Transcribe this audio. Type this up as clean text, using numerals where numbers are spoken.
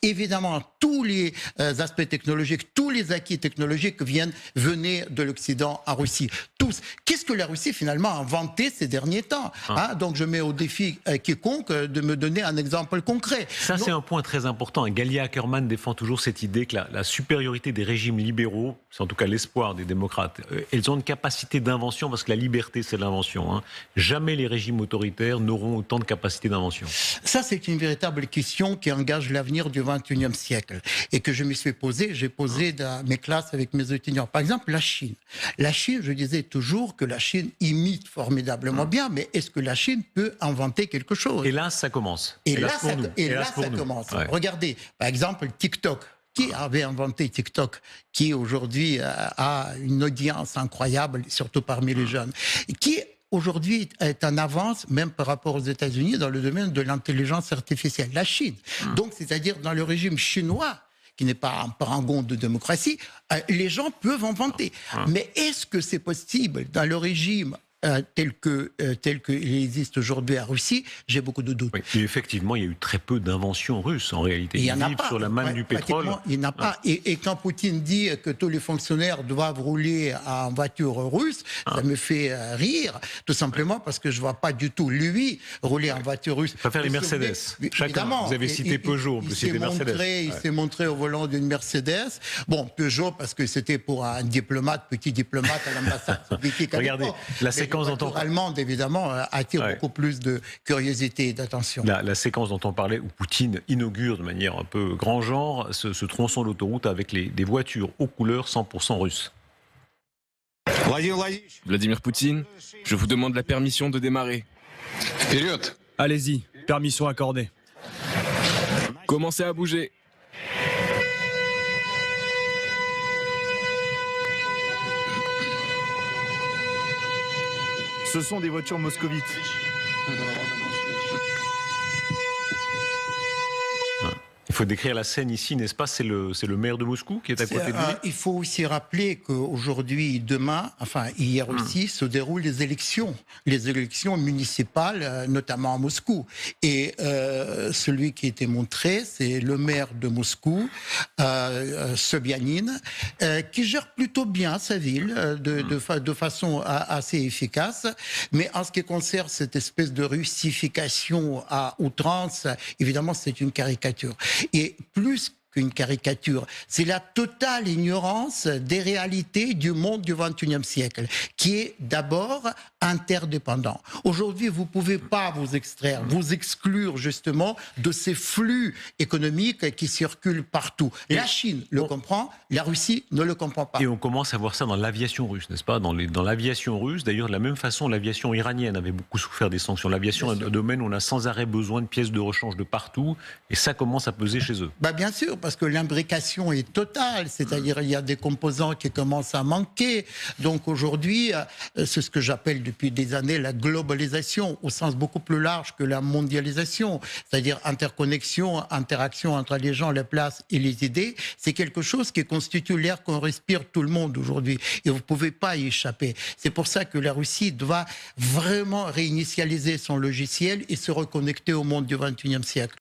Évidemment, tous les aspects technologiques, tous les acquis technologiques venaient de l'Occident en Russie. Tous. Qu'est-ce que la Russie finalement a inventé ces derniers temps, Donc je mets au défi quiconque de me donner un exemple concret. Ça, c'est un point très important. Et Galia Ackerman défend toujours cette idée que la supériorité des régimes libéraux, c'est en tout cas l'espoir des démocrates, ils ont une capacité d'invention parce que la liberté, c'est l'invention. Jamais les régimes autoritaires n'auront autant de capacité d'invention. Ça, c'est une véritable question qui engage l'avenir du XXIe siècle et que je me suis posé. J'ai posé dans mes classes avec mes étudiants. Par exemple, la Chine. La Chine, je disais toujours que la Chine imite formidablement bien, mais est-ce que la Chine peut inventer quelque chose? Et là, ça commence. Et là, ça commence. Ouais. Regardez, par exemple, TikTok. Qui avait inventé TikTok, qui aujourd'hui a une audience incroyable, surtout parmi les jeunes, qui aujourd'hui est en avance, même par rapport aux États-Unis, dans le domaine de l'intelligence artificielle, la Chine. Donc, c'est-à-dire dans le régime chinois, qui n'est pas un parangon de démocratie, les gens peuvent inventer. Mais est-ce que c'est possible dans le régime tel qu'il existe aujourd'hui en Russie? J'ai beaucoup de doutes. Oui, et effectivement, il y a eu très peu d'inventions russes en réalité. Ils vivent sur la manne du pétrole. Il n'y en a pas. Et quand Poutine dit que tous les fonctionnaires doivent rouler en voiture russe, ça me fait rire, tout simplement parce que je ne vois pas du tout lui rouler en voiture russe. Il faut faire les Mercedes. Chacun. Vous avez cité Peugeot, vous citez Mercedes. Il s'est montré au volant d'une Mercedes. Bon, Peugeot, parce que c'était pour un diplomate, petit diplomate à l'ambassade soviétique. Regardez, la séquence dont on allemande, évidemment, attire beaucoup plus de curiosité et d'attention. La séquence dont on parlait, où Poutine inaugure de manière un peu grand genre ce tronçon d'autoroute avec des voitures aux couleurs 100% russes. Vladimir Poutine, je vous demande la permission de démarrer. Allez-y, permission accordée. Commencez à bouger. Ce sont des voitures moscovites. Il faut décrire la scène ici, n'est-ce pas? C'est le maire de Moscou qui est à côté de lui. Il faut aussi rappeler qu'aujourd'hui, demain, enfin hier aussi, se déroulent les élections municipales, notamment à Moscou. Et celui qui était montré, c'est le maire de Moscou, Sobyanin, qui gère plutôt bien sa ville de façon assez efficace. Mais en ce qui concerne cette espèce de russification à outrance, évidemment, c'est une caricature. Et plus qu'une caricature, c'est la totale ignorance des réalités du monde du XXIe siècle, qui est d'abord interdépendant. Aujourd'hui, vous ne pouvez pas vous extraire, vous exclure justement de ces flux économiques qui circulent partout. La Chine le comprend, la Russie ne le comprend pas. Et on commence à voir ça dans l'aviation russe, n'est-ce pas? Dans l'aviation russe, d'ailleurs, de la même façon, l'aviation iranienne avait beaucoup souffert des sanctions. L'aviation est un domaine où on a sans arrêt besoin de pièces de rechange de partout, et ça commence à peser chez eux. Bien sûr, parce que l'imbrication est totale, c'est-à-dire il y a des composants qui commencent à manquer. Donc aujourd'hui, c'est ce que j'appelle depuis des années la globalisation, au sens beaucoup plus large que la mondialisation, c'est-à-dire interconnexion, interaction entre les gens, les places et les idées. C'est quelque chose qui constitue l'air qu'on respire tout le monde aujourd'hui, et vous ne pouvez pas y échapper. C'est pour ça que la Russie doit vraiment réinitialiser son logiciel et se reconnecter au monde du XXIe siècle.